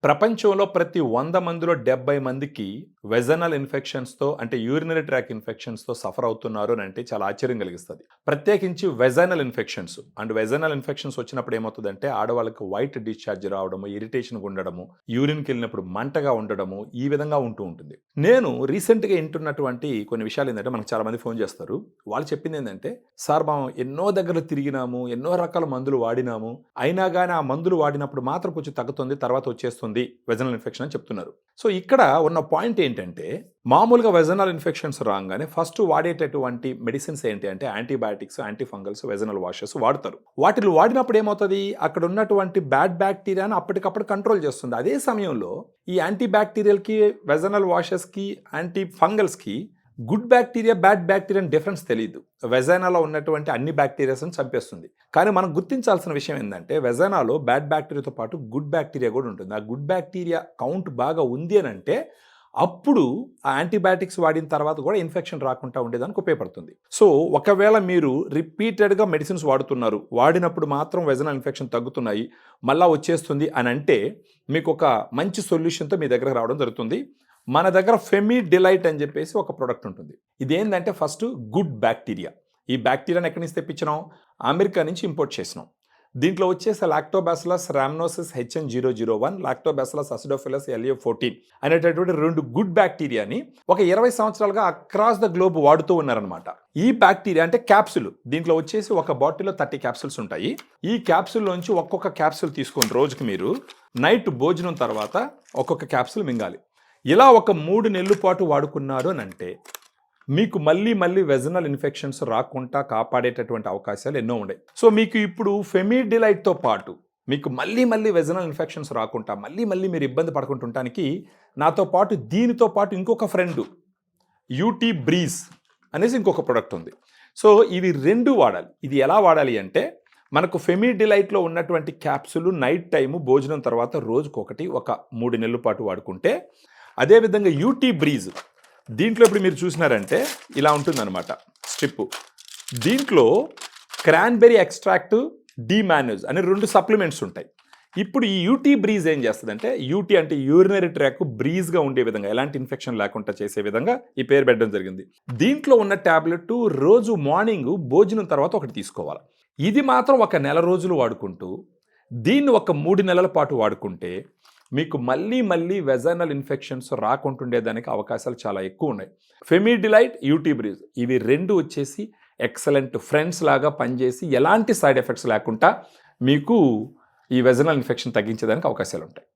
ప్రపంచంలో ప్రతి 100 మందిలో 70 మందికి వెజనల్ ఇన్ఫెక్షన్స్‌తో అంటే యూరినరీ ట్రాక్ ఇన్ఫెక్షన్స్‌తో సఫర్ అవుతున్నారు అని అంటే చాలా ఆశ్చర్యం కలిగిస్తది. ప్రత్యేకించి వెజనల్ ఇన్ఫెక్షన్స్ వెజనల్ ఇన్ఫెక్షన్స్ వచ్చినప్పుడు ఏమవుతదంటే ఆడవాళ్ళకి వైట్ డిశ్చార్జ్ రావడము, ఇరిటేషన్‌గా ఉండడము, యూరిన్‌కెళ్ళినప్పుడు మంటగా ఉండడము ఈ విధంగా ఉంటూ ఉంటుంది. నేను రీసెంట్‌గా వింటున్నటువంటి కొన్ని విషయాలు ఏందంటే మనకు చాలా మంది ఫోన్ చేస్తారు. వాళ్ళు చెప్పింది ఏందంటే, "సార్ మనం ఎన్నో దగ్గరలు తిరిగినాము, ఎన్నో రకాల మందులు వాడినాము. అయినా గాని ఆ మందులు వాడినప్పుడు మాత్రం కొంచెం తగ్గుతుంది. తర్వాత వచ్చేస్తుంది వెజనల్ ఇన్ఫెక్షన్ అని చెప్తున్నారు." సో ఇక్కడ ఉన్న పాయింట్ ఏంటంటే మామూలుగా వెజనల్ ఇన్ఫెక్షన్స్ రాగానే ఫస్ట్ వాడేటటువంటి మెడిసిన్స్ ఏంటి అంటే యాంటీబయాటిక్స్, యాంటీఫంగల్స్, వెజనల్ వాషెస్ వాడతారు. వాటిని వాడినప్పుడు ఏమవుతుంది, అక్కడ ఉన్నటువంటి బ్యాడ్ బ్యాక్టీరియాను అప్పటికప్పుడు కంట్రోల్ చేస్తుంది. అదే సమయంలో ఈ యాంటీ బ్యాక్టీరియల్కి, వెజనల్ వాషెస్కి, యాంటీ ఫంగల్స్కి good bacteria, bad bacteria difference తెలియదు. వెజైనాలో ఉన్నటువంటి అన్ని బ్యాక్టీరియాస్ని చంపేస్తుంది. కానీ మనం గుర్తించాల్సిన విషయం ఏంటంటే వెజైనాలో బ్యాడ్ బ్యాక్టీరియాతో పాటు గుడ్ బ్యాక్టీరియా కూడా ఉంటుంది. ఆ గుడ్ బ్యాక్టీరియా కౌంట్ బాగా ఉంది అని అంటే అప్పుడు ఆ యాంటీబయాటిక్స్ వాడిన తర్వాత కూడా ఇన్ఫెక్షన్ రాకుండా ఉండేదానికి ఉపయోగపడుతుంది. సో ఒకవేళ మీరు రిపీటెడ్గా మెడిసిన్స్ వాడుతున్నారు, వాడినప్పుడు మాత్రం వెజనల్ ఇన్ఫెక్షన్ తగ్గుతున్నాయి, మళ్ళా వచ్చేస్తుంది అని అంటే మీకు ఒక మంచి సొల్యూషన్తో మీ దగ్గరకు రావడం జరుగుతుంది. మన దగ్గర ఫెమీ డిలైట్ అని చెప్పేసి ఒక ప్రోడక్ట్ ఉంటుంది. ఇదేంటంటే ఫస్ట్ గుడ్ బ్యాక్టీరియా. ఈ బ్యాక్టీరియాని ఎక్కడి నుంచి తెప్పించినాం? అమెరికా నుంచి ఇంపోర్ట్ చేసినాం. దీంట్లో వచ్చేసి lactobacillus రామ్నోసిస్ HN001, lactobacillus acidophilus LA14 అనేటటువంటి 2 గుడ్ బ్యాక్టీరియాని ఒక 20 సంవత్సరాలుగా అక్రాస్ ద గ్లోబ్ వాడుతూ ఉన్నారనమాట. ఈ బ్యాక్టీరియా అంటే క్యాప్సుల్, దీంట్లో వచ్చేసి ఒక బాటిల్లో 30 క్యాప్సుల్స్ ఉంటాయి. ఈ క్యాప్సుల్ నుంచి ఒక్కొక్క క్యాప్సుల్ తీసుకొని రోజుకి మీరు నైట్ భోజనం తర్వాత ఒక్కొక్క క్యాప్సుల్ మింగాలి. ఇలా ఒక 3 నెలల పాటు వాడుకున్నారు అని అంటే మీకు మళ్ళీ వెజనల్ ఇన్ఫెక్షన్స్ రాకుండా కాపాడేటటువంటి అవకాశాలు ఎన్నో ఉన్నాయి. సో మీకు ఇప్పుడు ఫెమిడిలైట్తో పాటు మీకు మళ్ళీ వెజనల్ ఇన్ఫెక్షన్స్ రాకుండా మళ్ళీ మీరు ఇబ్బంది పడుకుంటుంటానికి నాతో పాటు దీనితో పాటు ఇంకొక ఫ్రెండ్ UT బ్రీజ్ అనేసి ఇంకొక ప్రోడక్ట్ ఉంది. సో ఇవి 2 వాడాలి. ఇది ఎలా వాడాలి అంటే మనకు ఫెమిడిలైట్లో ఉన్నటువంటి క్యాప్సుల్ నైట్ టైము భోజనం తర్వాత రోజుకొకటి ఒక 3 నెలల పాటు వాడుకుంటే, అదేవిధంగా UT బ్రీజ్ దీంట్లో ఇప్పుడు మీరు చూసినారంటే ఇలా ఉంటుందన్నమాట స్ట్రిప్. దీంట్లో క్రాన్బెర్రీ ఎక్స్ట్రాక్ట్, డిమాన్యూజ్ అనే 2 సప్లిమెంట్స్ ఉంటాయి. ఇప్పుడు ఈ UT బ్రీజ్ ఏం చేస్తుందంటే, UT అంటే యూరినరీ ట్రాక్ బ్రీజ్గా ఉండే విధంగా, ఎలాంటి ఇన్ఫెక్షన్ లేకుండా చేసే విధంగా ఈ పేరు పెట్టడం జరిగింది. దీంట్లో ఉన్న ట్యాబ్లెట్ రోజు మార్నింగ్ భోజనం తర్వాత ఒకటి తీసుకోవాలి. ఇది మాత్రం ఒక నెల రోజులు వాడుకుంటూ దీన్ని ఒక 3 నెలల పాటు వాడుకుంటే మీకు మళ్ళీ వెజనల్ ఇన్ఫెక్షన్స్ రాకుంటుండేదానికి అవకాశాలు చాలా ఎక్కువ ఉన్నాయి. ఫెమిడిలైట్, UT బ్రీజ్ ఇవి 2 వచ్చేసి ఎక్సలెంట్ ఫ్రెండ్స్ లాగా పనిచేసి ఎలాంటి సైడ్ ఎఫెక్ట్స్ లేకుండా మీకు ఈ వెజనల్ ఇన్ఫెక్షన్ తగ్గించేదానికి అవకాశాలు ఉంటాయి.